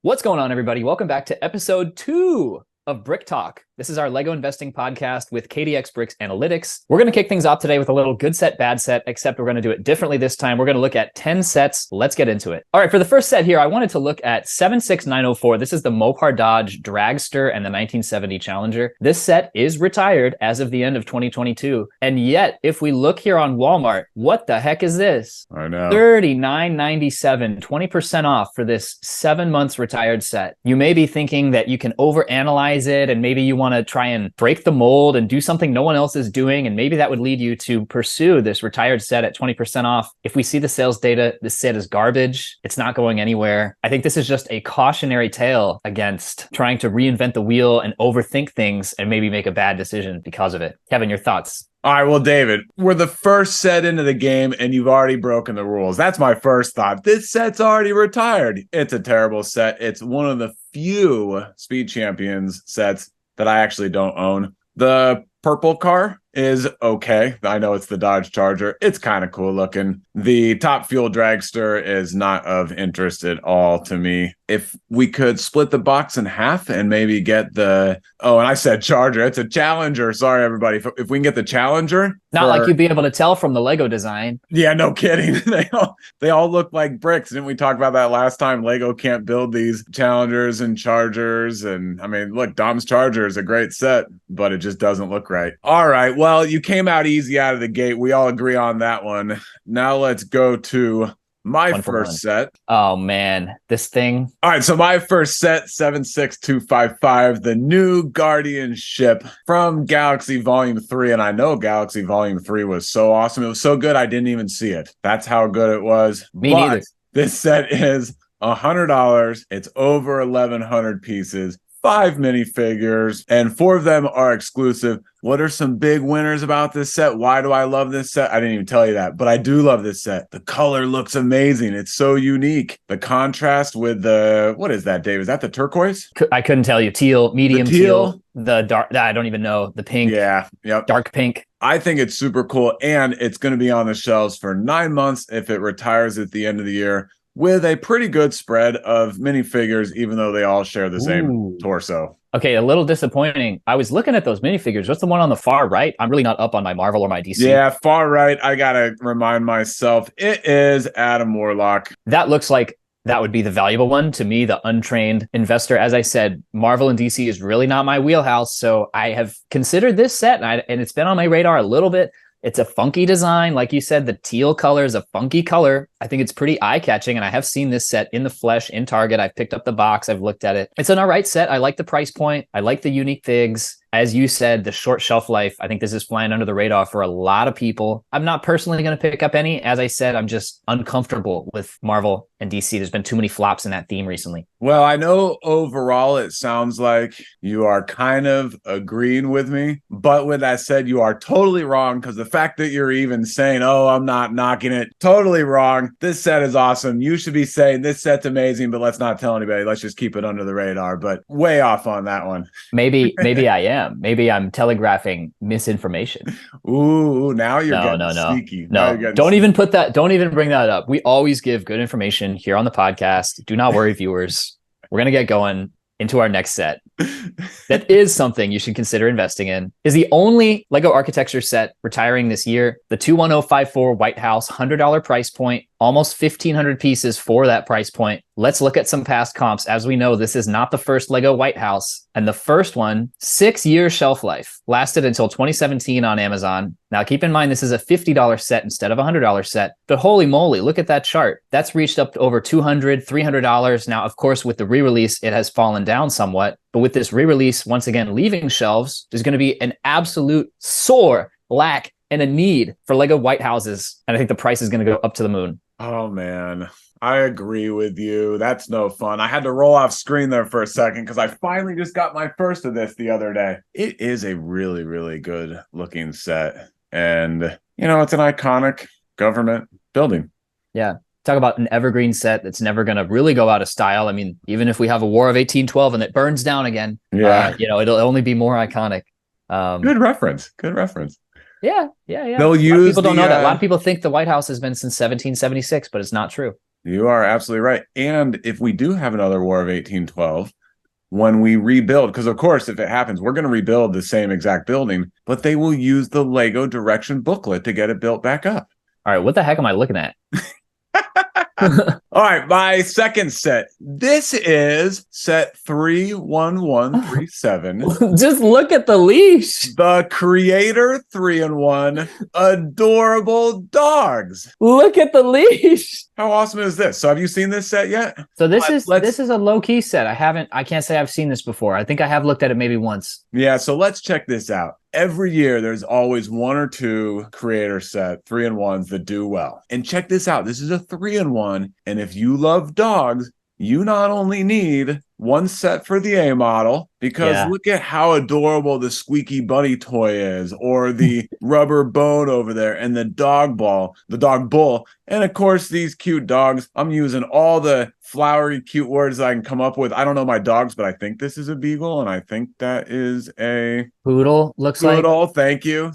What's going on, everybody? Welcome back to episode 2 of Brick Talk. This is our Lego investing podcast with KDX Bricks Analytics. We're going to kick things off today with a little good set, bad set, except we're going to do it differently this time. We're going to look at 10 sets. Let's get into it. All right, for the first set here, I wanted to look at 76904. This is the Mopar Dodge Dragster and the 1970 Challenger. This set is retired as of the end of 2022. And yet, if we look here on Walmart, what the heck is this? I know. $39.97, 20% off for this 7 months retired set. You may be thinking that you can overanalyze it and maybe you want to try and break the mold and do something no one else is doing, and maybe that would lead you to pursue this retired set at 20% off. If we see the sales data, this set is garbage. It's not going anywhere. I think this is just a cautionary tale against trying to reinvent the wheel and overthink things and maybe make a bad decision because of it. Kevin, your thoughts? All right, well, David, we're the first set into the game and you've already broken the rules. That's my first thought. This set's already retired. It's a terrible set. It's one of the few Speed Champions sets that I actually don't own. The purple car is okay. I know it's the Dodge Charger. It's kind of cool looking. The Top Fuel Dragster is not of interest at all to me. If we could split the box in half and maybe get and I said Charger. It's a Challenger. Sorry, everybody. If we can get the Challenger. Not like you'd be able to tell from the Lego design. Yeah, no kidding. They all look like bricks. Didn't we talk about that last time? Lego can't build these Challengers and Chargers. And I mean, look, Dom's Charger is a great set, but it just doesn't look right. All right. Well, you came out easy out of the gate. We all agree on that one. Now let's go to my first set. Oh, man. This thing. All right. So my first set, 76255, the new Guardian ship from Galaxy Volume 3. And I know Galaxy Volume 3 was so awesome. It was so good, I didn't even see it. That's how good it was. Me neither. This set is $100. It's over 1,100 pieces. 5 minifigures, and 4 of them are exclusive. What are some big winners about this set? Why do I love this set? I didn't even tell you that, but I do love this set. The color looks amazing. It's so unique. The contrast with what is that, Dave? Is that the turquoise? I couldn't tell you. Teal, medium teal, the dark, I don't even know. The pink. Yeah. Yep. Dark pink. I think it's super cool, and it's going to be on the shelves for 9 months if it retires at the end of the year, with a pretty good spread of minifigures, even though they all share the same torso. Okay, a little disappointing. I was looking at those minifigures. What's the one on the far right? I'm really not up on my Marvel or my DC. Yeah, far right. I got to remind myself. It is Adam Warlock. That looks like that would be the valuable one to me, the untrained investor. As I said, Marvel and DC is really not my wheelhouse. So I have considered this set and it's been on my radar a little bit. It's a funky design. Like you said, the teal color is a funky color. I think it's pretty eye-catching, and I have seen this set in the flesh in Target. I've picked up the box. I've looked at it. It's an all right set. I like the price point. I like the unique figs. As you said, the short shelf life, I think this is flying under the radar for a lot of people. I'm not personally going to pick up any. As I said, I'm just uncomfortable with Marvel and DC. There's been too many flops in that theme recently. Well, I know overall it sounds like you are kind of agreeing with me. But with that said, you are totally wrong, because the fact that you're even saying, oh, I'm not knocking it, totally wrong. This set is awesome. You should be saying this set's amazing, but let's not tell anybody. Let's just keep it under the radar. But way off on that one. Maybe I am. Maybe I'm telegraphing misinformation. Ooh, now you're getting sneaky. No, don't even put that. Don't even bring that up. We always give good information here on the podcast. Do not worry, viewers. We're going to get going into our next set. That is something you should consider investing in. Is the only Lego architecture set retiring this year. The 21054 White House, $100 price point, almost 1,500 pieces for that price point. Let's look at some past comps. As we know, this is not the first Lego White House. And the first one, 6-year shelf life, lasted until 2017 on Amazon. Now, keep in mind, this is a $50 set instead of a $100 set. But holy moly, look at that chart. That's reached up to over $200, $300. Now, of course, with the re-release, it has fallen down somewhat. But with this re-release, once again, leaving shelves, there's going to be an absolute sore lack and a need for Lego White Houses. And I think the price is going to go up to the moon. Oh, man. I agree with you. That's no fun. I had to roll off screen there for a second because I finally just got my first of this the other day. It is a really, really good looking set. And, you know, it's an iconic government building. Yeah. Talk about an evergreen set that's never going to really go out of style. I mean, even if we have a War of 1812 and it burns down again, it'll only be more iconic. Good reference. Good reference. Yeah. They'll use people don't know that. A lot of people think the White House has been since 1776, but it's not true. You are absolutely right. And if we do have another War of 1812, when we rebuild, because of course, if it happens, we're going to rebuild the same exact building, but they will use the Lego direction booklet to get it built back up. All right, what the heck am I looking at? All right, my second set. This is set 31137. Just look at the leash. The Creator 3-in-1 adorable dogs. Look at the leash. How awesome is this? So have you seen this set yet? So this is a low-key set. I can't say I've seen this before. I think I have looked at it maybe once. Yeah, so let's check this out. Every year, there's always one or two creator set 3-in-1s that do well. And check this out. This is a 3-in-1. And if you love dogs, you not only need one set for the A model, because look at how adorable the squeaky bunny toy is, or the rubber bone over there, and the dog bull. And of course, these cute dogs. I'm using all the flowery, cute words that I can come up with. I don't know my dogs, but I think this is a beagle, and I think that is a poodle. Looks like poodle. Thank you.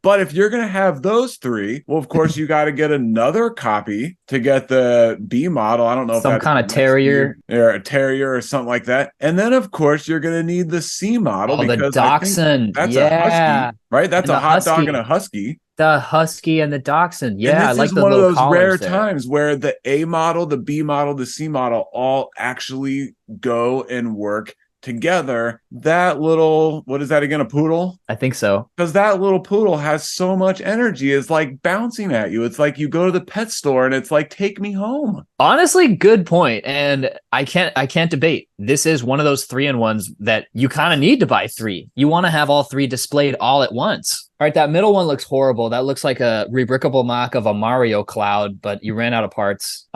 But if you're gonna have those three, well, of course, you got to get another copy to get the B model. I don't know if some kind of terrier or a terrier or something like that. And then, of course, you're going to need the C model. Oh, the Dachshund. That's a husky, right? That's a hot dog and a husky. The husky and the Dachshund. Yeah, I like the one of those rare times where the A model, the B model, the C model all actually go and work together. That little, what is that again, a poodle? I think so. Because that little poodle has so much energy. It's like bouncing at you. It's like you go to the pet store and it's like, take me home. Honestly, good point. And I can't debate. This is one of those 3-in-1s that you kind of need to buy three. You want to have all three displayed all at once. All right, that middle one looks horrible. That looks like a rebrickable mock of a Mario cloud, but you ran out of parts.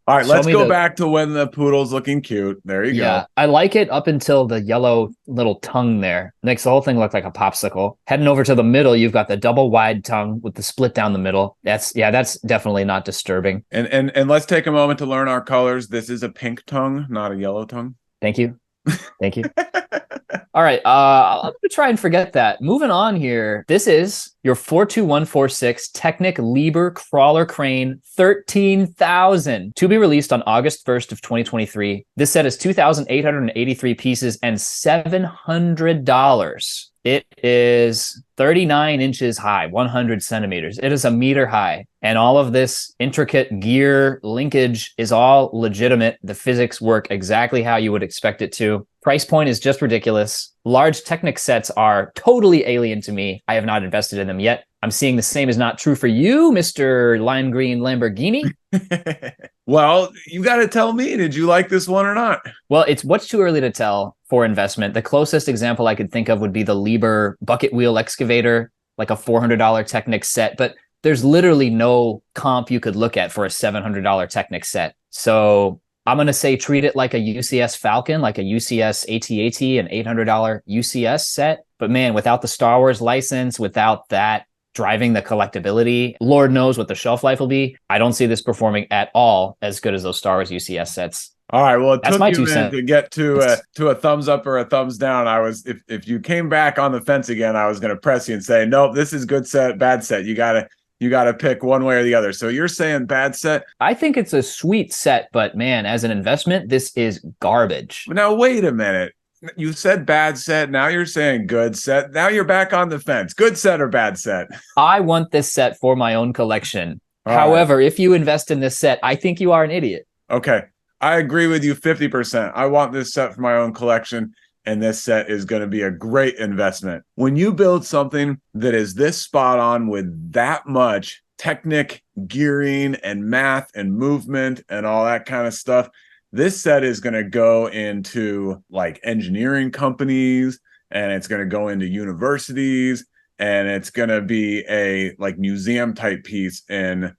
All right, let's go back to when the poodle's looking cute. There you go. I like it up until the yellow little tongue there. Makes the whole thing look like a popsicle. Heading over to the middle, you've got the double wide tongue with the split down the middle. That's definitely not disturbing. And let's take a moment to learn our colors. This is a pink tongue, not a yellow tongue. Thank you. All right, I'm going to try and forget that. Moving on here. This is your 42146 Technic Liebherr Crawler Crane 13,000 to be released on August 1st of 2023. This set is 2,883 pieces and $700. It is 39 inches high, 100 centimeters. It is a meter high. And all of this intricate gear linkage is all legitimate. The physics work exactly how you would expect it to. Price point is just ridiculous. Large Technic sets are totally alien to me. I have not invested in them yet. I'm seeing the same is not true for you, Mr. Lime Green Lamborghini. Well, you got to tell me, did you like this one or not? Well, it's what's too early to tell for investment. The closest example I could think of would be the Liebherr bucket wheel excavator, like a $400 Technic set. But there's literally no comp you could look at for a $700 Technic set. So I'm going to say treat it like a UCS Falcon, like a UCS AT-AT, an $800 UCS set. But man, without the Star Wars license, without that driving the collectability, Lord knows what the shelf life will be. I don't see this performing at all as good as those Star Wars UCS sets. All right, well, it took you a minute to get to a thumbs up or a thumbs down. If you came back on the fence again, I was going to press you and say, nope, this is good set, bad set. You got to pick one way or the other. So you're saying bad set? I think it's a sweet set, but man, as an investment, this is garbage. Now, wait a minute. You said bad set. Now you're saying good set. Now you're back on the fence. Good set or bad set? I want this set for my own collection. All However, if you invest in this set, I think you are an idiot. Okay. I agree with you 50%. I want this set for my own collection, and this set is going to be a great investment. When you build something that is this spot on with that much Technic gearing and math and movement and all that kind of stuff, this set is going to go into like engineering companies, and it's going to go into universities, and it's going to be a like museum type piece in,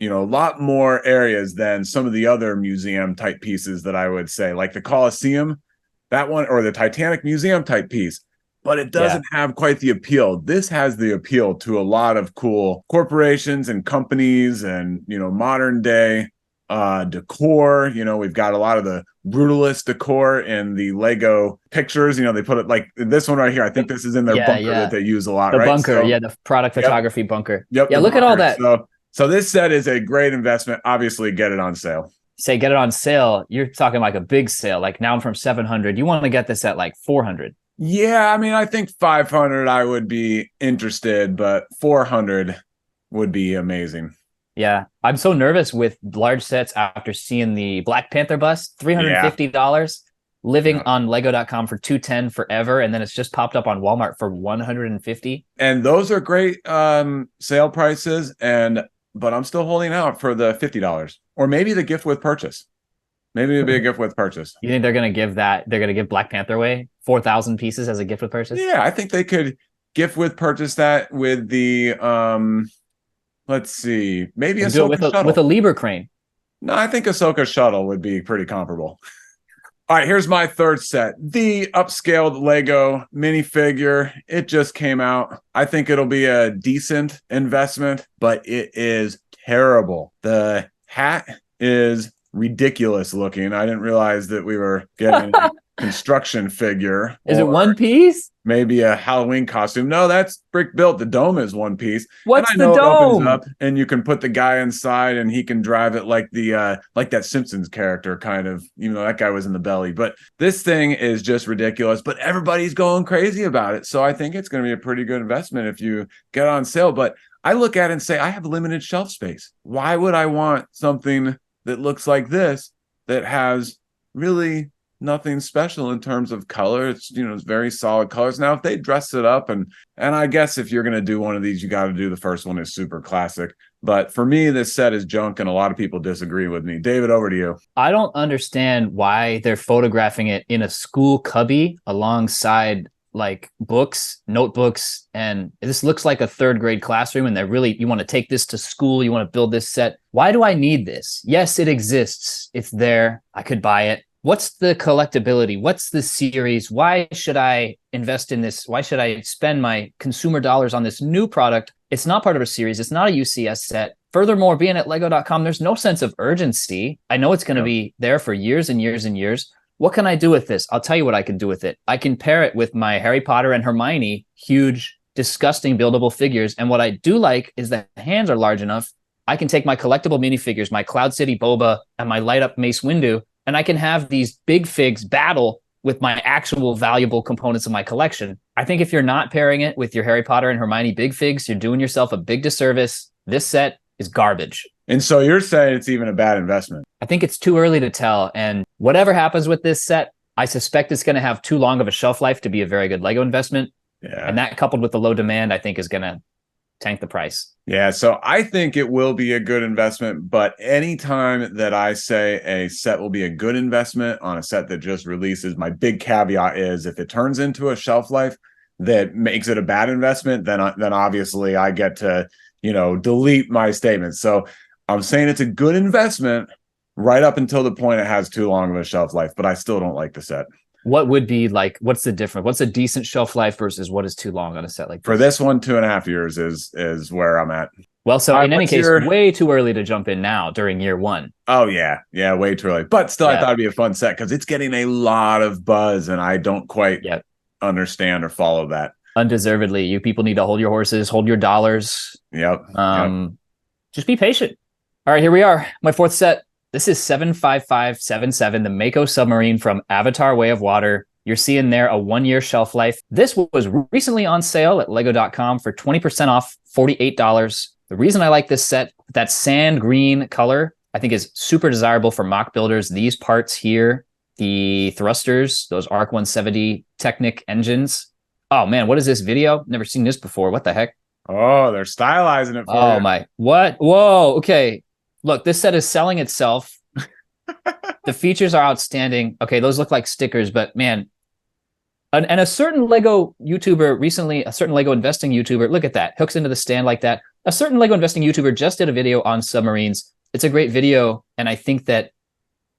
a lot more areas than some of the other museum type pieces that I would say, like the Colosseum, that one, or the Titanic museum type piece. But it doesn't have quite the appeal. This has the appeal to a lot of cool corporations and companies and, modern day decor. We've got a lot of the brutalist decor in the Lego pictures. They put it like this one right here. I think this is in their bunker that they use a lot. The right? bunker, the product photography bunker. Yep. Yeah, look at all that. So So this set is a great investment. Obviously, get it on sale. Say get it on sale. You're talking like a big sale, like now from 700. You want to get this at like 400. Yeah, I mean, I think 500 I would be interested, but 400 would be amazing. Yeah, I'm so nervous with large sets after seeing the Black Panther bust, $350, living on Lego.com for $210 forever, and then it's just popped up on Walmart for $150. And those are great sale prices, but I'm still holding out for the $50 or maybe the gift with purchase. Maybe it'd be a gift with purchase. You think they're going to give that? They're going to give Black Panther away 4,000 pieces as a gift with purchase? Yeah, I think they could gift with purchase that with the let's see, maybe Ahsoka Shuttle with a Liebherr crane. No, I think Ahsoka Shuttle would be pretty comparable. All right, here's my third set. The upscaled Lego minifigure. It just came out. I think it'll be a decent investment, but it is terrible. The hat is ridiculous looking. I didn't realize that we were getting a construction figure. Is it one piece? Maybe a Halloween costume. No, that's brick built. The dome is one piece. What's the dome? It opens up and you can put the guy inside and he can drive it like the like that Simpsons character kind of, even though that guy was in the belly. But this thing is just ridiculous, but everybody's going crazy about it. So I think it's going to be a pretty good investment if you get it on sale. But I look at it and say, I have limited shelf space. Why would I want something that looks like this that has really nothing special in terms of color? It's, it's very solid colors. Now, if they dress it up, and I guess if you're going to do one of these, you got to do the first one is super classic. But for me, this set is junk, and a lot of people disagree with me. David, over to you. I don't understand why they're photographing it in a school cubby alongside like books, notebooks, and this looks like a third grade classroom, and you want to take this to school, you want to build this set. Why do I need this? Yes, it exists. It's there. I could buy it. What's the collectability? What's the series? Why should I invest in this? Why should I spend my consumer dollars on this new product? It's not part of a series. It's not a UCS set. Furthermore, being at Lego.com, there's no sense of urgency. I know it's going to be there for years and years and years. What can I do with this? I'll tell you what I can do with it. I can pair it with my Harry Potter and Hermione, huge, disgusting buildable figures. And what I do like is the hands are large enough. I can take my collectible minifigures, my Cloud City Boba and my light up Mace Windu, and I can have these big figs battle with my actual valuable components of my collection. I think if you're not pairing it with your Harry Potter and Hermione big figs, you're doing yourself a big disservice. This set is garbage. And so you're saying it's even a bad investment? I think it's too early to tell. And whatever happens with this set, I suspect it's going to have too long of a shelf life to be a very good Lego investment. Yeah. And that coupled with the low demand, I think is going to tank the price. Yeah, so I think it will be a good investment, but anytime that I say a set will be a good investment on a set that just releases, my big caveat is if it turns into a shelf life that makes it a bad investment, then obviously I get to, delete my statement. So I'm saying it's a good investment right up until the point it has too long of a shelf life, but I still don't like the set. What would be like, what's the difference? What's a decent shelf life versus what is too long on a set like this? For this one, 2.5 years is where I'm at. Well, so in any case, way too early to jump in now during year one. Oh, yeah. Yeah, way too early. But still, I thought it'd be a fun set because it's getting a lot of buzz, and I don't quite understand or follow that. Undeservedly. You people need to hold your horses, hold your dollars. Yep. Just be patient. All right, here we are. My fourth set. This is 75577, the Mako Submarine from Avatar Way of Water. You're seeing there a 1-year shelf life. This was recently on sale at Lego.com for 20% off, $48. The reason I like this set, that sand green color, I think is super desirable for mock builders. These parts here, the thrusters, those ARC 170 Technic engines. Oh man, what is this video? Never seen this before. What the heck? Oh, they're stylizing it for you. Oh my, what? Whoa, okay. Look, this set is selling itself. The features are outstanding. Okay, those look like stickers, but man, and a certain Lego YouTuber recently, a certain Lego investing YouTuber, look at that, hooks into the stand like that. A certain Lego investing YouTuber just did a video on submarines. It's a great video, and I think that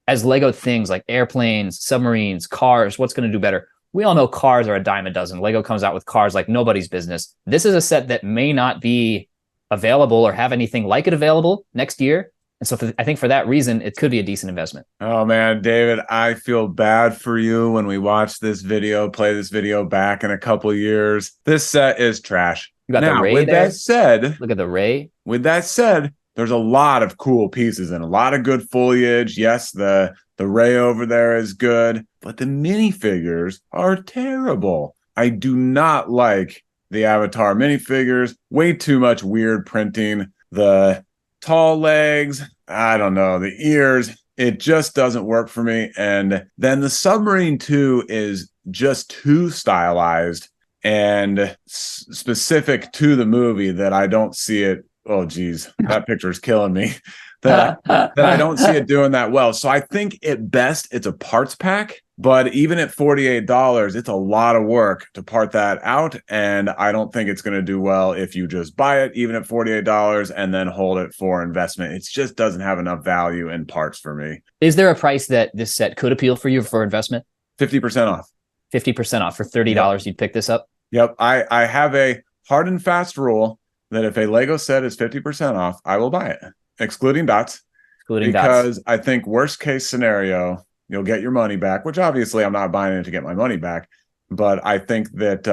as Lego things like airplanes, submarines, cars, what's going to do better? We all know cars are a dime a dozen. Lego comes out with cars like nobody's business. This is a set that may not be available or have anything like it available next year. And so I think for that reason, it could be a decent investment. Oh, man, David, I feel bad for you when we watch this video, play this video back in a couple of years. This set is trash. You got now, the Ray with there. That said, look at the Ray. With that said, there's a lot of cool pieces and a lot of good foliage. Yes, the Ray over there is good, but the minifigures are terrible. I do not like the Avatar minifigures. Way too much weird printing. The tall legs, I don't know, the ears, it just doesn't work for me. And then the Submarine 2 is just too stylized and specific to the movie that I don't see it. Oh, geez, that picture is killing me. that I don't see it doing that well. So I think at best it's a parts pack, but even at $48, it's a lot of work to part that out. And I don't think it's going to do well if you just buy it, even at $48 and then hold it for investment. It just doesn't have enough value in parts for me. Is there a price that this set could appeal for you for investment? 50% off. 50% off for $30. Yep. You'd pick this up? Yep. I have a hard and fast rule that if a Lego set is 50% off, I will buy it. Excluding dots. Because I think worst case scenario, you'll get your money back, which obviously I'm not buying it to get my money back. But I think that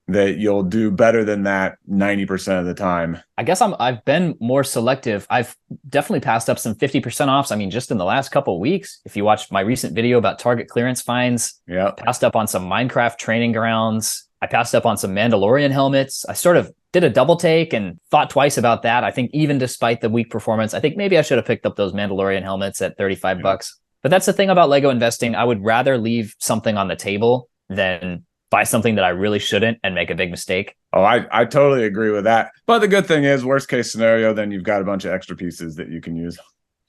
that you'll do better than that 90% of the time. I guess I've been more selective. I've definitely passed up some 50% offs. I mean, just in the last couple of weeks, if you watched my recent video about Target clearance finds, passed up on some Minecraft training grounds. I passed up on some Mandalorian helmets. I sort of did a double take and thought twice about that. I think even despite the weak performance, I think maybe I should have picked up those Mandalorian helmets at 35 bucks. But that's the thing about Lego investing. I would rather leave something on the table than buy something that I really shouldn't and make a big mistake. Oh, I totally agree with that. But the good thing is, worst case scenario, then you've got a bunch of extra pieces that you can use.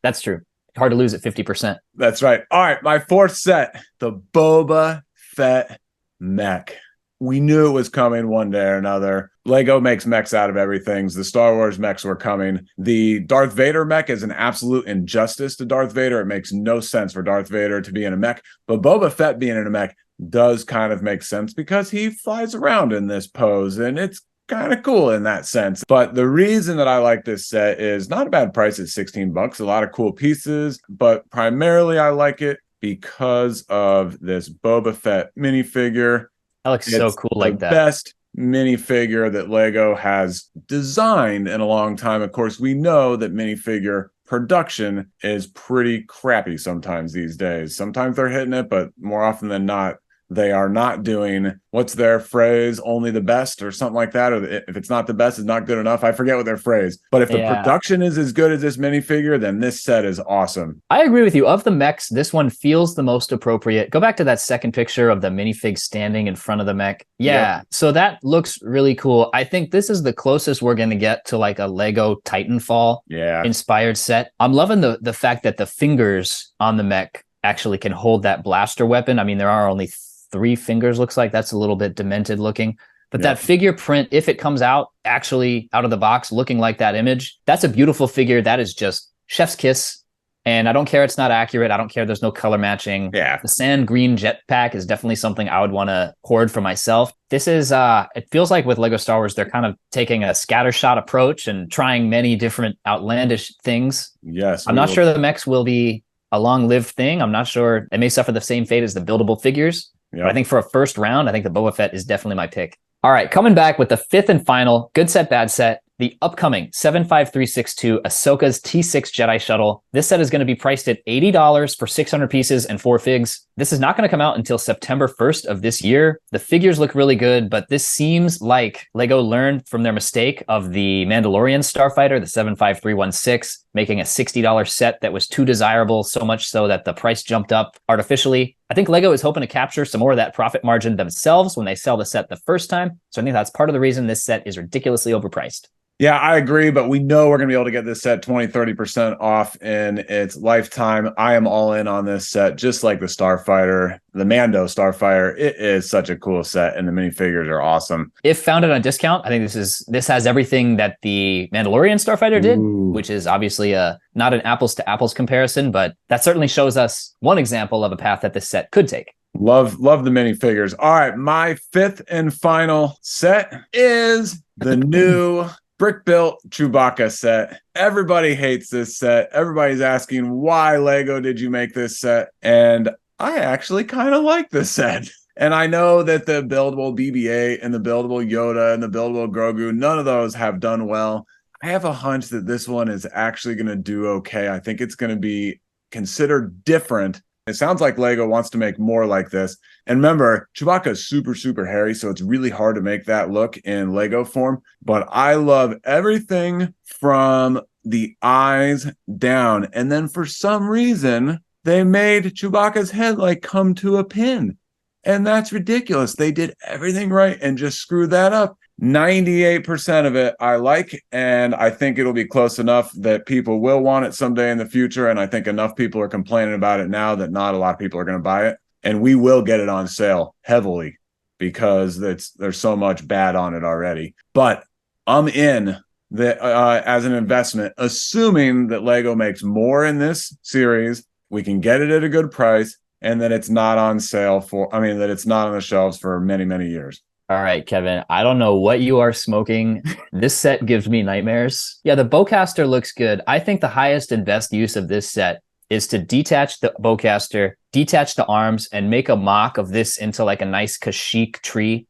That's true. Hard to lose at 50%. That's right. All right, my fourth set, the Boba Fett Mech. We knew it was coming one day or another. Lego makes mechs out of everything. The Star Wars mechs were coming. The Darth Vader mech is an absolute injustice to Darth Vader. It makes no sense for Darth Vader to be in a mech. But Boba Fett being in a mech does kind of make sense because he flies around in this pose, and it's kind of cool in that sense. But the reason that I like this set is not a bad price at 16 bucks. A lot of cool pieces, but primarily I like it because of this Boba Fett minifigure. That looks so cool like that. Best minifigure that Lego has designed in a long time. Of course, we know that minifigure production is pretty crappy sometimes these days. Sometimes they're hitting it, but more often than not, they are not doing, what's their phrase, only the best or something like that. Or if it's not the best, it's not good enough. I forget what their phrase. But if the production is as good as this minifigure, then this set is awesome. I agree with you. Of the mechs, this one feels the most appropriate. Go back to that second picture of the minifig standing in front of the mech. Yeah, so that looks really cool. I think this is the closest we're going to get to like a Lego Titanfall inspired set. I'm loving the fact that the fingers on the mech actually can hold that blaster weapon. I mean, there are only 3 fingers, looks like. That's a little bit demented looking. But that figure print, if it comes out actually out of the box looking like that image, that's a beautiful figure. That is just chef's kiss. And I don't care it's not accurate. I don't care there's no color matching. Yeah. The sand green jetpack is definitely something I would want to hoard for myself. This is, it feels like with Lego Star Wars, they're kind of taking a scattershot approach and trying many different outlandish things. Yes. I'm not sure the mechs will be a long-lived thing. I'm not sure. It may suffer the same fate as the buildable figures. But I think for a first round, I think the Boba Fett is definitely my pick. All right, coming back with the 5th and final good set, bad set, the upcoming 75362 Ahsoka's T6 Jedi Shuttle. This set is going to be priced at $80 for 600 pieces and 4 figs. This is not going to come out until September 1st of this year. The figures look really good, but this seems like Lego learned from their mistake of the Mandalorian Starfighter, the 75316, making a $60 set that was too desirable, so much so that the price jumped up artificially. I think Lego is hoping to capture some more of that profit margin themselves when they sell the set the first time. So I think that's part of the reason this set is ridiculously overpriced. Yeah, I agree, but we know we're going to be able to get this set 20-30% off in its lifetime. I am all in on this set, just like the Starfighter, the Mando Starfighter. It is such a cool set, and the minifigures are awesome. If found at a discount, I think this has everything that the Mandalorian Starfighter did, which is obviously not an apples to apples comparison, but that certainly shows us one example of a path that this set could take. Love the minifigures. All right, my 5th and final set is the new brick-built Chewbacca set. Everybody hates this set. Everybody's asking, why, Lego, did you make this set? And I actually kind of like this set. And I know that the buildable BB-8 and the buildable Yoda and the buildable Grogu, none of those have done well. I have a hunch that this one is actually going to do okay. I think it's going to be considered different. It sounds like Lego wants to make more like this. And remember, Chewbacca is super, super hairy, so it's really hard to make that look in Lego form. But I love everything from the eyes down. And then for some reason, they made Chewbacca's head like come to a pin. And that's ridiculous. They did everything right and just screwed that up. 98% of it I like, and I think it'll be close enough that people will want it someday in the future. And I think enough people are complaining about it now that not a lot of people are going to buy it. And we will get it on sale heavily because there's so much bad on it already. But I'm in as an investment, assuming that Lego makes more in this series, we can get it at a good price, and that it's not on sale that it's not on the shelves for many, many years. All right, Kevin, I don't know what you are smoking. This set gives me nightmares. Yeah, the bowcaster looks good. I think the highest and best use of this set is to detach the bowcaster, detach the arms, and make a mock of this into like a nice Kashyyyk tree.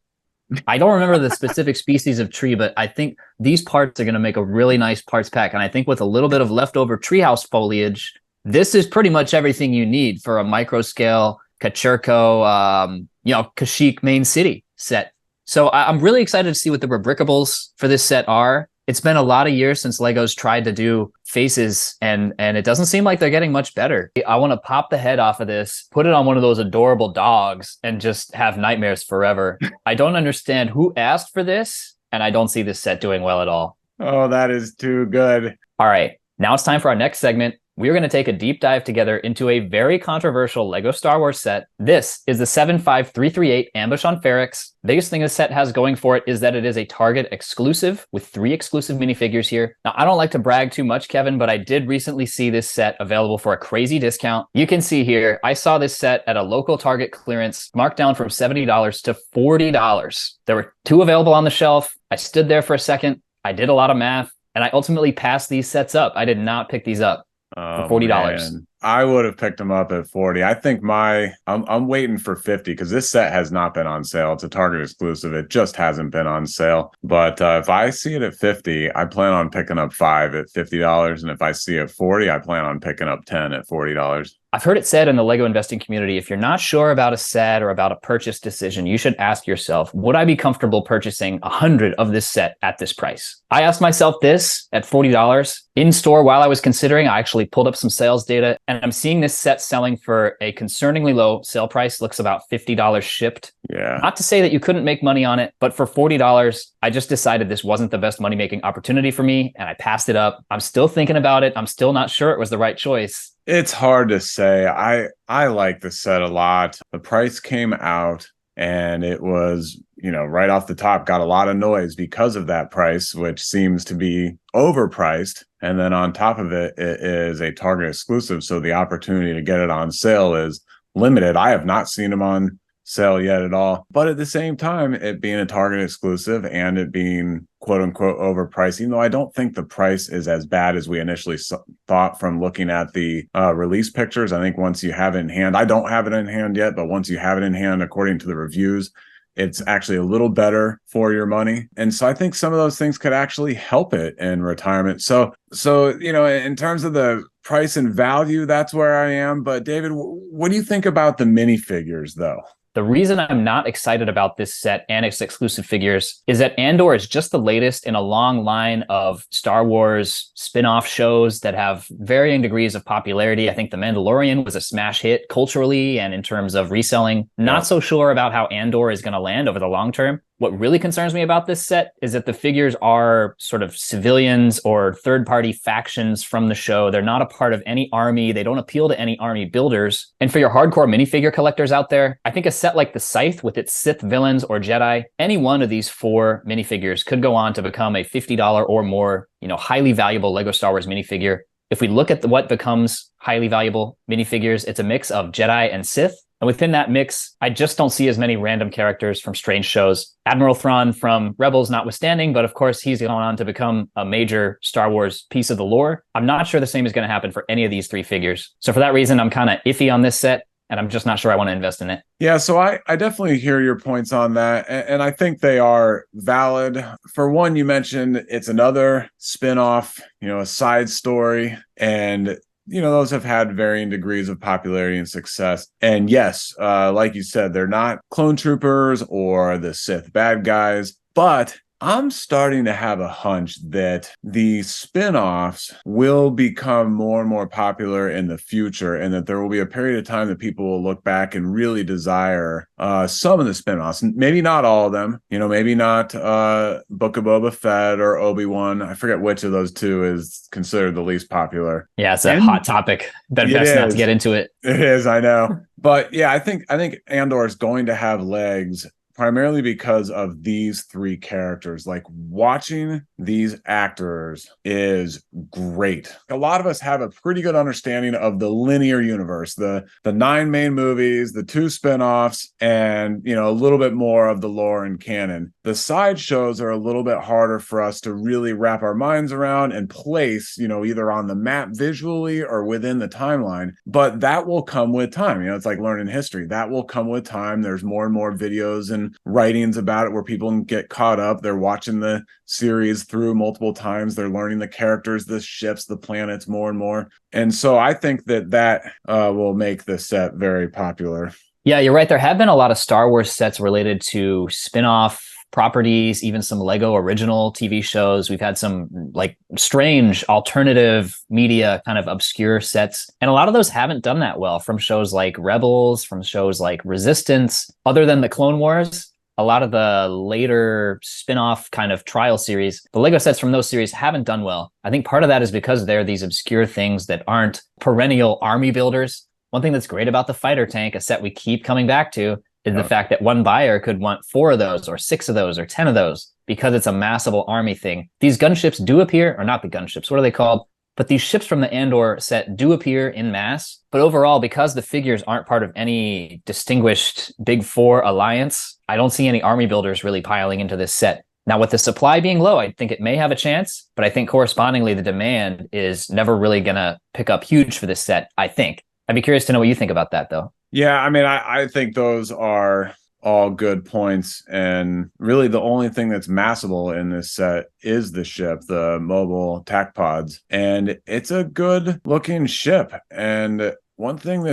I don't remember the specific species of tree, but I think these parts are going to make a really nice parts pack. And I think with a little bit of leftover treehouse foliage, this is pretty much everything you need for a micro scale Kachurko, Kashyyyk main city set. So I'm really excited to see what the rebrickables for this set are. It's been a lot of years since Lego's tried to do faces, and it doesn't seem like they're getting much better. I want to pop the head off of this, put it on one of those adorable dogs, and just have nightmares forever. I don't understand who asked for this, and I don't see this set doing well at all. Oh, that is too good. All right, now it's time for our next segment. We're going to take a deep dive together into a very controversial Lego Star Wars set. This is the 75338 Ambush on Ferrix. Biggest thing this set has going for it is that it is a Target exclusive with 3 exclusive minifigures here. Now, I don't like to brag too much, Kevin, but I did recently see this set available for a crazy discount. You can see here, I saw this set at a local Target clearance, marked down from $70 to $40. There were 2 available on the shelf. I stood there for a second. I did a lot of math, and I ultimately passed these sets up. I did not pick these up. For $40. Man. I would have picked them up at 40. I think I'm waiting for 50 because this set has not been on sale. It's a Target exclusive. It just hasn't been on sale. But if I see it at 50, I plan on picking up 5 at $50. And if I see it at 40, I plan on picking up 10 at $40. I've heard it said in the Lego investing community, if you're not sure about a set or about a purchase decision, you should ask yourself, would I be comfortable purchasing 100 of this set at this price? I asked myself this at $40. In store, while I was considering, I actually pulled up some sales data, and I'm seeing this set selling for a concerningly low sale price. Looks about $50 shipped. Yeah. Not to say that you couldn't make money on it, but for $40, I just decided this wasn't the best money-making opportunity for me, and I passed it up. I'm still thinking about it. I'm still not sure it was the right choice. It's hard to say. I like the set a lot. The price came out and it was, right off the top, got a lot of noise because of that price, which seems to be overpriced. And then on top of it, it is a Target exclusive. So the opportunity to get it on sale is limited. I have not seen them on sale yet at all. But at the same time, it being a Target exclusive and it being quote unquote overpriced, even though I don't think the price is as bad as we initially thought from looking at the release pictures. I think once you have it in hand, I don't have it in hand yet, but once you have it in hand, according to the reviews, it's actually a little better for your money. And so I think some of those things could actually help it in retirement. So in terms of the price and value, that's where I am. But David, what do you think about the minifigures though? The reason I'm not excited about this set and its exclusive figures is that Andor is just the latest in a long line of Star Wars spin-off shows that have varying degrees of popularity. I think The Mandalorian was a smash hit culturally and in terms of reselling. Not so sure about how Andor is going to land over the long term. What really concerns me about this set is that the figures are sort of civilians or third-party factions from the show. They're not a part of any army. They don't appeal to any army builders. And for your hardcore minifigure collectors out there, I think a set like the Scythe with its Sith villains or Jedi, any one of these 4 minifigures could go on to become a $50 or more, highly valuable Lego Star Wars minifigure. If we look at what becomes highly valuable minifigures, it's a mix of Jedi and Sith. And within that mix, I just don't see as many random characters from strange shows. Admiral Thrawn from Rebels notwithstanding, but of course he's gone on to become a major Star Wars piece of the lore. I'm not sure the same is going to happen for any of these 3 figures. So for that reason, I'm kind of iffy on this set. and I'm just not sure I want to invest in it. Yeah, so I definitely hear your points on that, and I think they are valid. For one, you mentioned it's another spin-off, a side story, and those have had varying degrees of popularity and success. And yes, like you said, they're not clone troopers or the Sith bad guys, but I'm starting to have a hunch that the spin-offs will become more and more popular in the future, and that there will be a period of time that people will look back and really desire some of the spin-offs. Maybe not all of them, maybe not Book of Boba Fett or Obi-Wan. I forget which of those two is considered the least popular. Yeah, it's a hot topic. Best not to get into it. It is, I know. But yeah, I think Andor is going to have legs, primarily because of these three characters. Like, watching these actors is great. A lot of us have a pretty good understanding of the linear universe, the 9 main movies, the 2 spinoffs, and a little bit more of the lore and canon. The side shows are a little bit harder for us to really wrap our minds around and place, either on the map visually or within the timeline. But that will come with time. It's like learning history. That will come with time. There's more and more videos and writings about it where people can get caught up. They're watching the series through multiple times. They're learning the characters, the ships, the planets more and more. And so I think that will make the set very popular. Yeah, you're right. There have been a lot of Star Wars sets related to spin-off properties, even some Lego original TV shows. We've had some like strange alternative media kind of obscure sets. And a lot of those haven't done that well, from shows like Rebels, from shows like Resistance. Other than the Clone Wars, a lot of the later spin-off kind of trial series, the Lego sets from those series haven't done well. I think part of that is because they're these obscure things that aren't perennial army builders. One thing that's great about the fighter tank, a set we keep coming back to, is the fact that one buyer could want 4 of those or 6 of those or 10 of those, because it's a massable army thing. These gunships do appear, or not the gunships, what are they called? But these ships from the Andor set do appear in mass. But overall, because the figures aren't part of any distinguished Big Four alliance, I don't see any army builders really piling into this set. Now, with the supply being low, I think it may have a chance, but I think correspondingly, the demand is never really going to pick up huge for this set, I think. I'd be curious to know what you think about that, though. Yeah, I mean, I think those are all good points. And really, the only thing that's massable in this set is the ship, the mobile attack pods. And it's a good looking ship. And one thing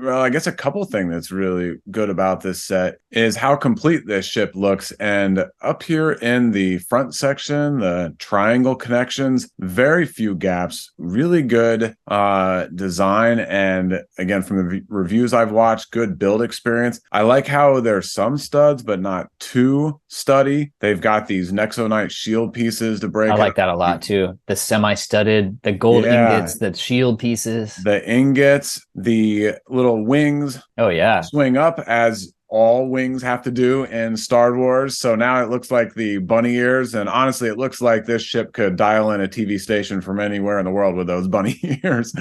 I guess a couple things that's really good about this set is how complete this ship looks. And up here in the front section, the triangle connections, very few gaps, really good design. And again, from the reviews I've watched, good build experience. I like how there's some studs, but not too studdy. They've got these Nexonite shield pieces to break. I like that a lot too. The semi-studded, the gold ingots, the shield pieces. The ingots, the little wings. Oh, yeah. Swing up, as all wings have to do in Star Wars. So now it looks like the bunny ears. And honestly, it looks like this ship could dial in a TV station from anywhere in the world with those bunny ears.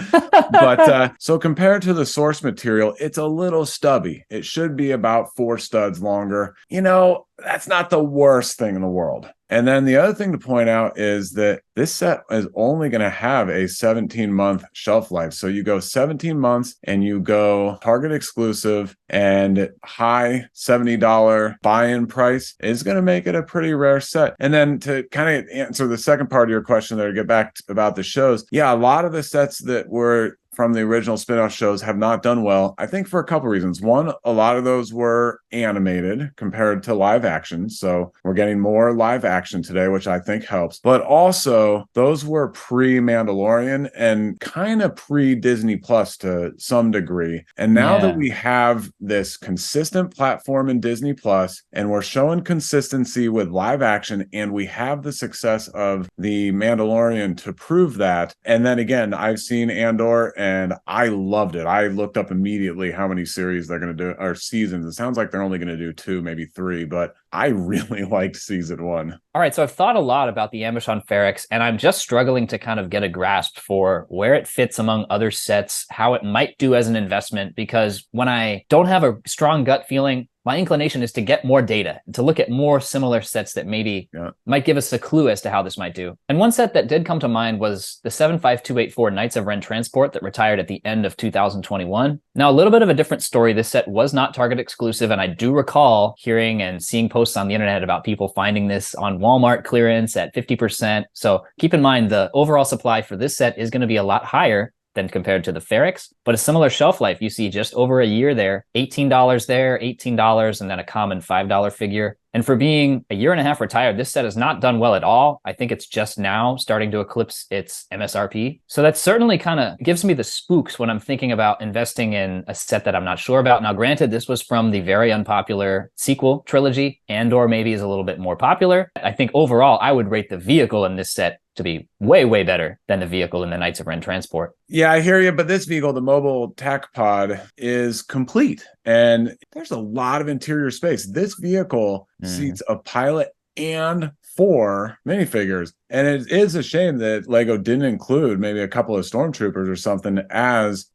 But so compared to the source material, it's a little stubby. It should be about 4 studs longer. That's not the worst thing in the world. And then the other thing to point out is that this set is only going to have a 17-month shelf life. So you go 17 months and you go Target exclusive, and high $70 buy-in price is going to make it a pretty rare set. And then to kind of answer the second part of your question there, to get back about the shows, yeah, a lot of the sets that were from the original spin-off shows have not done well, I think for a couple reasons. One, a lot of those were animated compared to live action. So we're getting more live action today, which I think helps. But also, those were pre-Mandalorian and kind of pre-Disney Plus to some degree. And now that we have this consistent platform in Disney Plus, and we're showing consistency with live action, and we have the success of the Mandalorian to prove that. And then again, I've seen Andor, and I loved it. I looked up immediately how many series they're going to do, or seasons. It sounds like they're only going to do 2, maybe 3, but I really liked season 1. All right, so I've thought a lot about the ambush on Ferrix, and I'm just struggling to kind of get a grasp for where it fits among other sets, how it might do as an investment, because when I don't have a strong gut feeling, my inclination is to get more data, to look at more similar sets that maybe might give us a clue as to how this might do. And one set that did come to mind was the 75284 Knights of Ren Transport that retired at the end of 2021. Now, a little bit of a different story. This set was not Target exclusive, and I do recall hearing and seeing posts on the internet about people finding this on Walmart clearance at 50%. So keep in mind, the overall supply for this set is going to be a lot higher than compared to the Ferrix, but a similar shelf life. You see just over a year there, $18 there, $18, and then a common $5 figure. And for being a year and a half retired, this set has not done well at all. I think it's just now starting to eclipse its MSRP. So that certainly kind of gives me the spooks when I'm thinking about investing in a set that I'm not sure about. Now, granted, this was from the very unpopular sequel trilogy, Andor maybe is a little bit more popular. I think overall, I would rate the vehicle in this set to be way, way better than the vehicle in the Knights of Ren Transport. Yeah, I hear you, but this vehicle, the mobile tac pod, is complete, and there's a lot of interior space. This vehicle seats a pilot and 4 minifigures, and it is a shame that Lego didn't include maybe a couple of stormtroopers or something as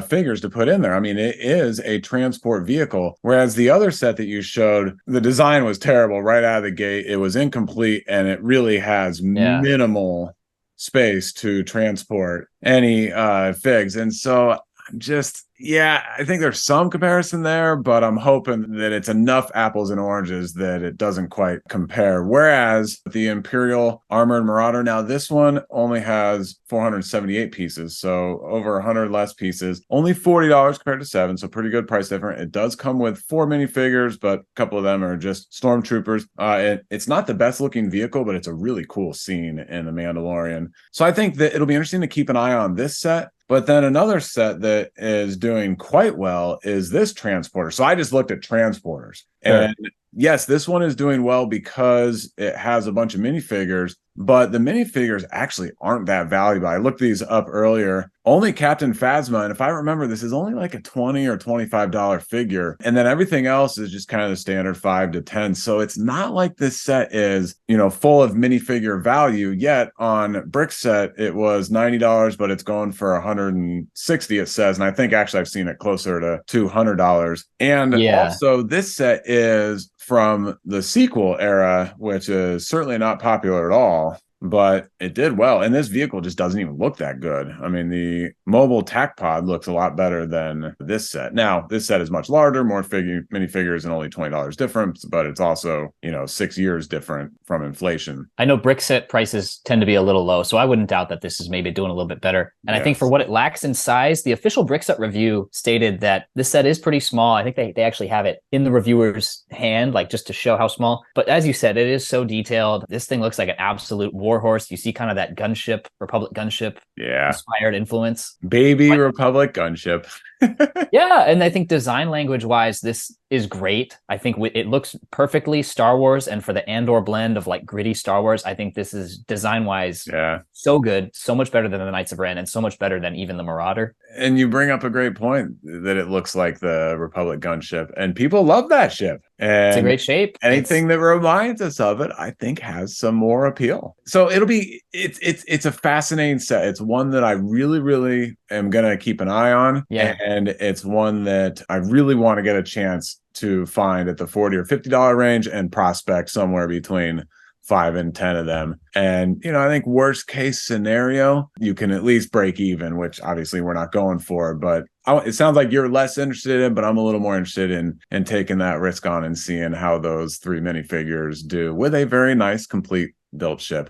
figures to put in there. I mean, it is a transport vehicle, whereas the other set that you showed, the design was terrible right out of the gate. It was incomplete, and it really has minimal space to transport any figs. And so I think there's some comparison there, but I'm hoping that it's enough apples and oranges that it doesn't quite compare. Whereas the Imperial Armored Marauder, now this one only has 478 pieces, so over 100 less pieces, only $40 compared to 7, so pretty good price difference. It does come with 4 minifigures, but a couple of them are just stormtroopers. It's not the best looking vehicle, but it's a really cool scene in The Mandalorian. So I think that it'll be interesting to keep an eye on this set. But then another set that is doing quite well is this transporter. So I just looked at transporters. And yes, this one is doing well because it has a bunch of minifigures, but the minifigures actually aren't that valuable. I looked these up earlier. Only Captain Phasma, and if I remember, this is only like a $20 or $25 figure. And then everything else is just kind of the standard 5 to 10. So it's not like this set is, full of minifigure value. Yet on Brickset, it was $90, but it's going for $160, it says. And I think actually I've seen it closer to $200. And also this set is from the sequel era, which is certainly not popular at all, but it did well. And this vehicle just doesn't even look that good. I mean, the mobile tac pod looks a lot better than this set. Now, this set is much larger, more minifigures, and only $20 difference, but it's also, 6 years different from inflation. I know brick set prices tend to be a little low, so I wouldn't doubt that this is maybe doing a little bit better. And I think for what it lacks in size, the official brick set review stated that this set is pretty small. I think they actually have it in the reviewer's hand, like just to show how small. But as you said, it is so detailed. This thing looks like an absolute warhorse. You see kind of that gunship, Republic gunship inspired influence. Baby Republic gunship. Yeah, and I think design language wise, this is great. I think it looks perfectly Star Wars, and for the Andor blend of like gritty Star Wars, I think this is design wise so good, so much better than the Knights of Ren, and so much better than even the Marauder. And you bring up a great point that it looks like the Republic gunship, and people love that ship. And it's a great shape. Anything that reminds us of it, I think, has some more appeal. So it's a fascinating set. It's one that I really, really am gonna keep an eye on. Yeah. And it's one that I really want to get a chance to find at the $40 or $50 range and prospect somewhere between 5 and 10 of them. And, I think worst case scenario, you can at least break even, which obviously we're not going for, but it sounds like you're less interested in, but I'm a little more interested in taking that risk on and seeing how those 3 minifigures do with a very nice, complete built ship.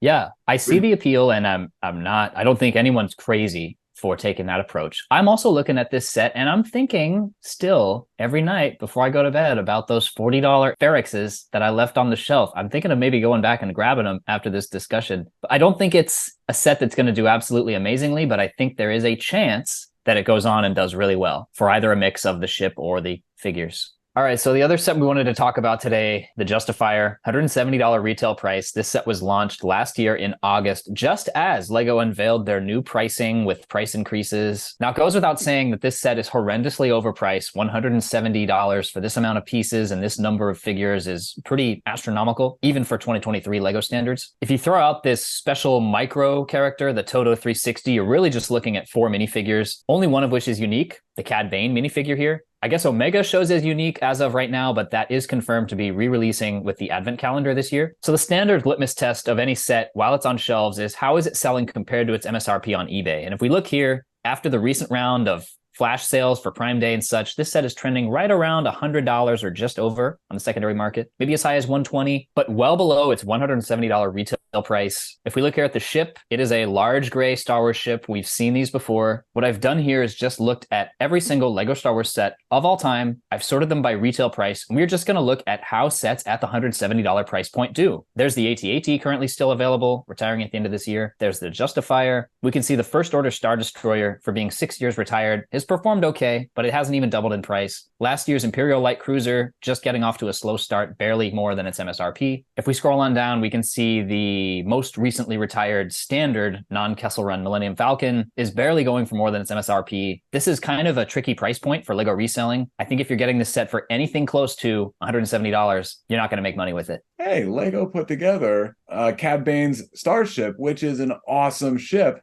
Yeah, I see the appeal, and I don't think anyone's crazy for taking that approach. I'm also looking at this set, and I'm thinking still every night before I go to bed about those $40 Ferrixes that I left on the shelf. I'm thinking of maybe going back and grabbing them after this discussion. But I don't think it's a set that's going to do absolutely amazingly, but I think there is a chance that it goes on and does really well for either a mix of the ship or the figures. All right, so the other set we wanted to talk about today, the Justifier, $170 retail price. This set was launched last year in August, just as LEGO unveiled their new pricing with price increases. Now, it goes without saying that this set is horrendously overpriced. $170 for this amount of pieces and this number of figures is pretty astronomical, even for 2023 LEGO standards. If you throw out this special micro character, the Toto 360, you're really just looking at 4 minifigures, only one of which is unique, the Cad Bane minifigure here. I guess Omega shows as unique as of right now, but that is confirmed to be re-releasing with the advent calendar this year. So the standard litmus test of any set while it's on shelves is how is it selling compared to its MSRP on eBay? And if we look here, after the recent round of flash sales for Prime Day and such, this set is trending right around $100 or just over on the secondary market, maybe as high as $120, but well below its $170 retail price. If we look here at the ship, it is a large gray Star Wars ship. We've seen these before. What I've done here is just looked at every single Lego Star Wars set of all time. I've sorted them by retail price, and we're just going to look at how sets at the $170 price point do. There's the AT-AT currently still available, retiring at the end of this year. There's the Justifier. We can see the First Order Star Destroyer, for being 6 years retired, has performed okay, but it hasn't even doubled in price. Last year's Imperial Light Cruiser, just getting off to a slow start, barely more than its MSRP. If we scroll on down, we can see the most recently retired standard non-Kessel Run Millennium Falcon is barely going for more than its MSRP. This is kind of a tricky price point for Lego reselling. I think if you're getting this set for anything close to $170, you're not going to make money with it. Hey, Lego put together Cad Bane's Starship, which is an awesome ship.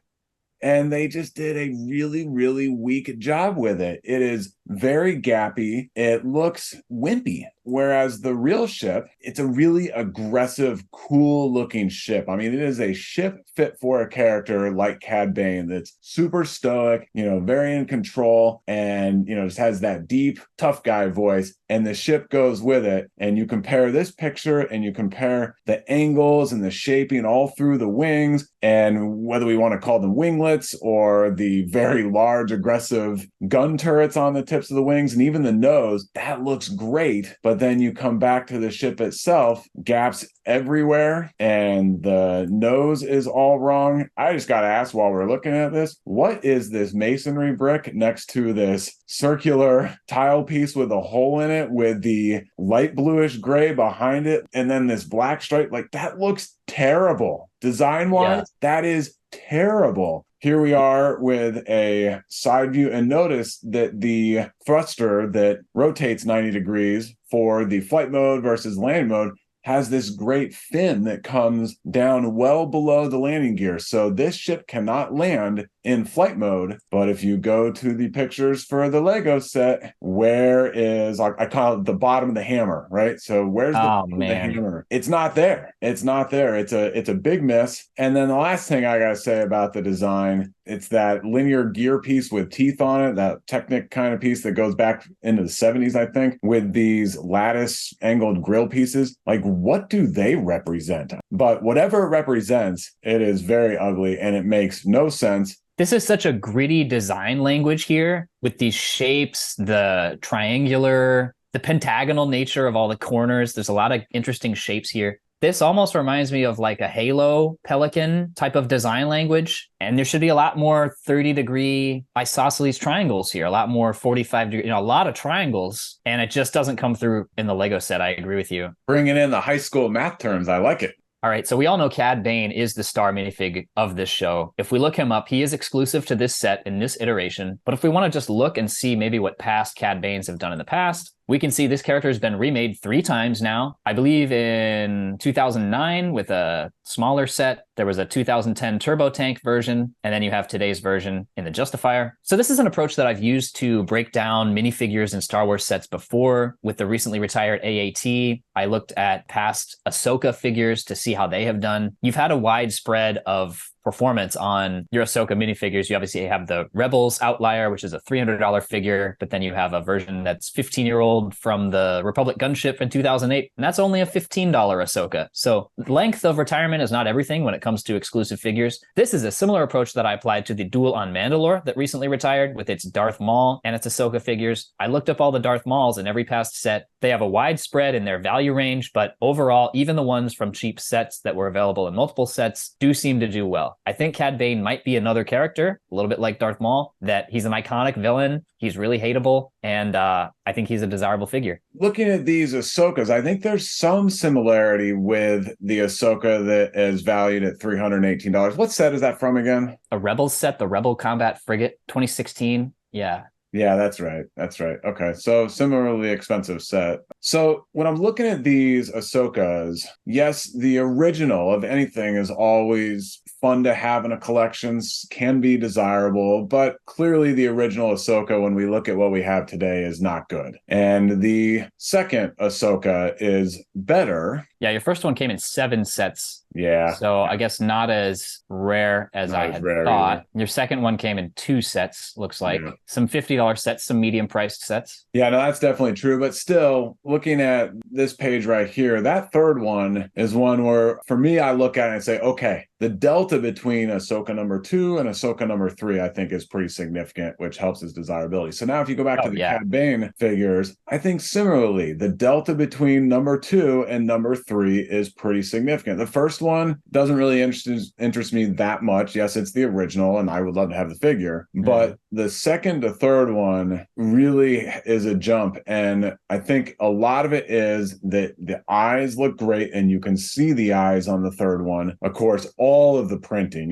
And they just did a really, really weak job with it. It is very gappy. It looks wimpy. Whereas the real ship, it's a really aggressive, cool looking ship. I mean, it is a ship fit for a character like Cad Bane that's super stoic, very in control, and, just has that deep, tough guy voice. And the ship goes with it. And you compare this picture and you compare the angles and the shaping all through the wings, and whether we want to call them winglets or the very large, aggressive gun turrets on the tips of the wings, and even the nose, that looks great. But then you come back to the ship itself, gaps everywhere, and the nose is all wrong. I just got to ask while we're looking at this, what is this masonry brick next to this circular tile piece with a hole in it with the light bluish gray behind it, and then this black stripe? Like, that looks terrible. Design-wise, That is terrible. Here we are with a side view, and notice that the thruster that rotates 90 degrees for the flight mode versus land mode has this great fin that comes down well below the landing gear. So this ship cannot land in flight mode. But if you go to the pictures for the Lego set, where is, I call it the bottom of the hammer, right? So where's the hammer? It's not there. It's not there. It's a big miss. And then the last thing I gotta say about the design, it's that linear gear piece with teeth on it, that Technic kind of piece that goes back into the 70s, I think, with these lattice angled grill pieces. Like, what do they represent? But whatever it represents, it is very ugly and it makes no sense. This is such a gritty design language here with these shapes, the triangular, the pentagonal nature of all the corners. There's a lot of interesting shapes here. This almost reminds me of like a Halo Pelican type of design language. And there should be a lot more 30-degree isosceles triangles here, a lot more 45-degree, a lot of triangles. And it just doesn't come through in the Lego set. I agree with you. Bringing in the high school math terms. I like it. All right, so we all know Cad Bane is the star minifig of this show. If we look him up, he is exclusive to this set in this iteration. But if we want to just look and see maybe what past Cad Banes have done in the past, we can see this character has been remade 3 times now. I believe in 2009 with a smaller set. There was a 2010 Turbo Tank version, and then you have today's version in the Justifier. So this is an approach that I've used to break down minifigures in Star Wars sets before. With the recently retired AAT, I looked at past Ahsoka figures to see how they have done. You've had a wide spread of performance on your Ahsoka minifigures. You obviously have the Rebels Outlier, which is a $300 figure, but then you have a version that's 15-year-old from the Republic gunship in 2008, and that's only a $15 Ahsoka. So length of retirement is not everything when it comes to exclusive figures. This is a similar approach that I applied to the Duel on Mandalore that recently retired with its Darth Maul and its Ahsoka figures. I looked up all the Darth Mauls in every past set. They have a wide spread in their value range, but overall, even the ones from cheap sets that were available in multiple sets do seem to do well. I think Cad Bane might be another character, a little bit like Darth Maul, that he's an iconic villain. He's really hateable, and I think he's a desirable figure. Looking at these Ahsokas, I think there's some similarity with the Ahsoka that is valued at $318. What set is that from again? A Rebels set, the Rebel Combat Frigate, 2016. Yeah. Yeah, that's right. That's right. Okay. So similarly expensive set. So when I'm looking at these Ahsokas, yes, the original of anything is always fun to have in a collection, can be desirable, but clearly the original Ahsoka, when we look at what we have today, is not good. And the second Ahsoka is better. Yeah, your first one came in 7 sets. Yeah. So I guess not as rare as I had thought. Either. Your second one came in 2 sets, looks like. Yeah. Some $50 sets, some medium priced sets. Yeah, no, that's definitely true. But still, looking at this page right here, that third one is one where, for me, I look at it and say, okay, the delta between Ahsoka number 2 and Ahsoka number 3, I think, is pretty significant, which helps its desirability. So now if you go back to the Cad Bane figures, I think similarly, the delta between number 2 and number 3 is pretty significant. The first one doesn't really interest me that much. Yes, it's the original, and I would love to have the figure. But the second to third one really is a jump. And I think a lot of it is that the eyes look great, and you can see the eyes on the third one. Of course, all of the printing,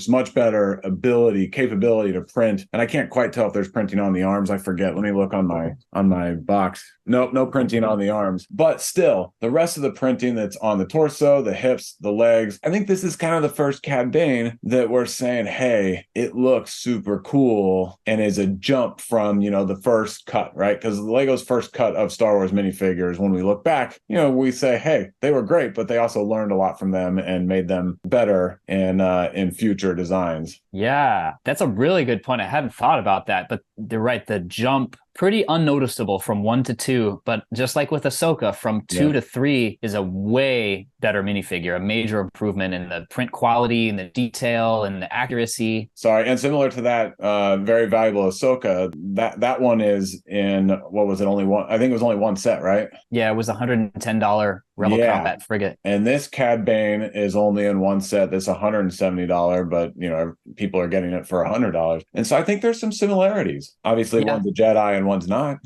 much better capability to print. And I can't quite tell if there's printing on the arms. I forget. Let me look on my box. Nope, no printing on the arms. But still, the rest of the printing that's on the torso, the hips, the legs, I think this is kind of the first Cad Bane that we're saying, hey, it looks super cool and is a jump from, the first cut, right? Because Lego's first cut of Star Wars minifigures, when we look back, we say, hey, they were great, but they also learned a lot from them and made them better in future designs. Yeah, that's a really good point. I hadn't thought about that, but they're right. The jump, pretty unnoticeable from 1 to 2, but just like with Ahsoka, from 2 to 3 is a way better minifigure, a major improvement in the print quality and the detail and the accuracy. Sorry, and similar to that, very valuable Ahsoka, that one is in, what was it, only one? I think it was only one set, right? Yeah, it was $110 Rebel Combat Frigate. And this Cad Bane is only in one set. That's $170, but people are getting it for $100. And so I think there's some similarities. Obviously, one's a Jedi and one's not.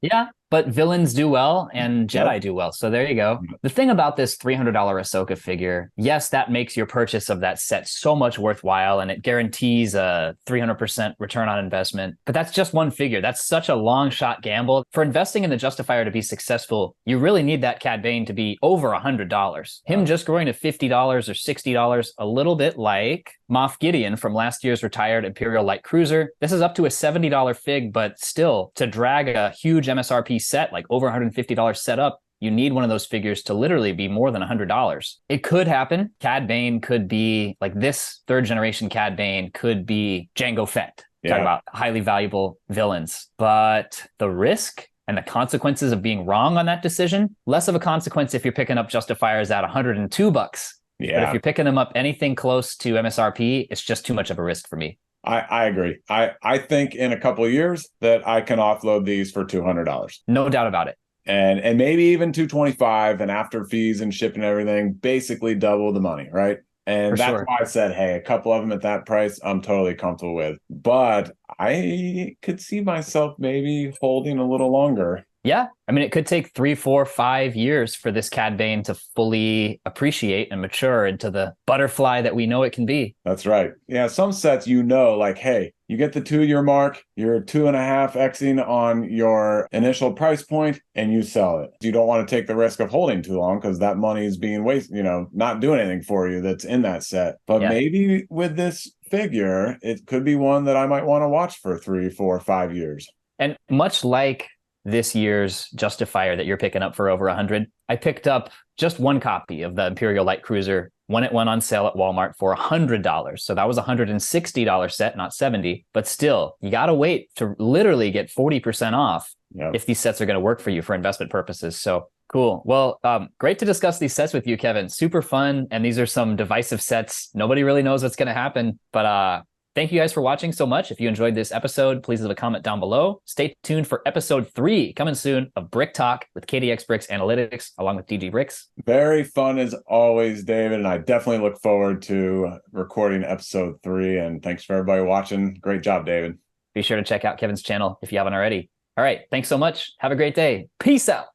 Yeah, but villains do well and Jedi do well. So there you go. The thing about this $300 Ahsoka figure, yes, that makes your purchase of that set so much worthwhile, and it guarantees a 300% return on investment. But that's just one figure. That's such a long shot gamble. For investing in the Justifier to be successful, you really need that Cad Bane to be over $100. Him just growing to $50 or $60, a little bit like Moff Gideon from last year's retired Imperial Light Cruiser. This is up to a $70 fig, but still, to drag a huge MSRP set, like over $150 set up, you need one of those figures to literally be more than $100. It could happen. Cad Bane could be, like this third generation Cad Bane could be Jango Fett. Talk about highly valuable villains. But the risk and the consequences of being wrong on that decision, less of a consequence if you're picking up Justifiers at $102. Yeah. But if you're picking them up anything close to MSRP, it's just too much of a risk for me. I agree. I think in a couple of years that I can offload these for $200. No doubt about it. And maybe even $225, and after fees and shipping and everything, basically double the money, right? And that's why I said, hey, a couple of them at that price, I'm totally comfortable with. But I could see myself maybe holding a little longer. Yeah. I mean, it could take 3, 4, 5 years for this Cad Bane to fully appreciate and mature into the butterfly that we know it can be. That's right. Yeah. Some sets, like, hey, you get the 2-year mark, you're 2.5xing on your initial price point, and you sell it. You don't want to take the risk of holding too long because that money is being wasted, not doing anything for you that's in that set. But maybe with this figure, it could be one that I might want to watch for 3, 4, 5 years. And much like this year's Justifier that you're picking up for over 100, I picked up just one copy of the Imperial Light Cruiser when it went on sale at Walmart for $100. So that was a $160 set, not $70. But still, you got to wait to literally get 40% off if these sets are going to work for you for investment purposes. So cool. Well, great to discuss these sets with you, Kevin. Super fun. And these are some divisive sets. Nobody really knows what's going to happen. But thank you guys for watching so much. If you enjoyed this episode, please leave a comment down below. Stay tuned for episode 3 coming soon of Brick Talk with KDX Bricks Analytics along with DG Bricks. Very fun as always, David. And I definitely look forward to recording episode 3. And thanks for everybody watching. Great job, David. Be sure to check out Kevin's channel if you haven't already. All right. Thanks so much. Have a great day. Peace out.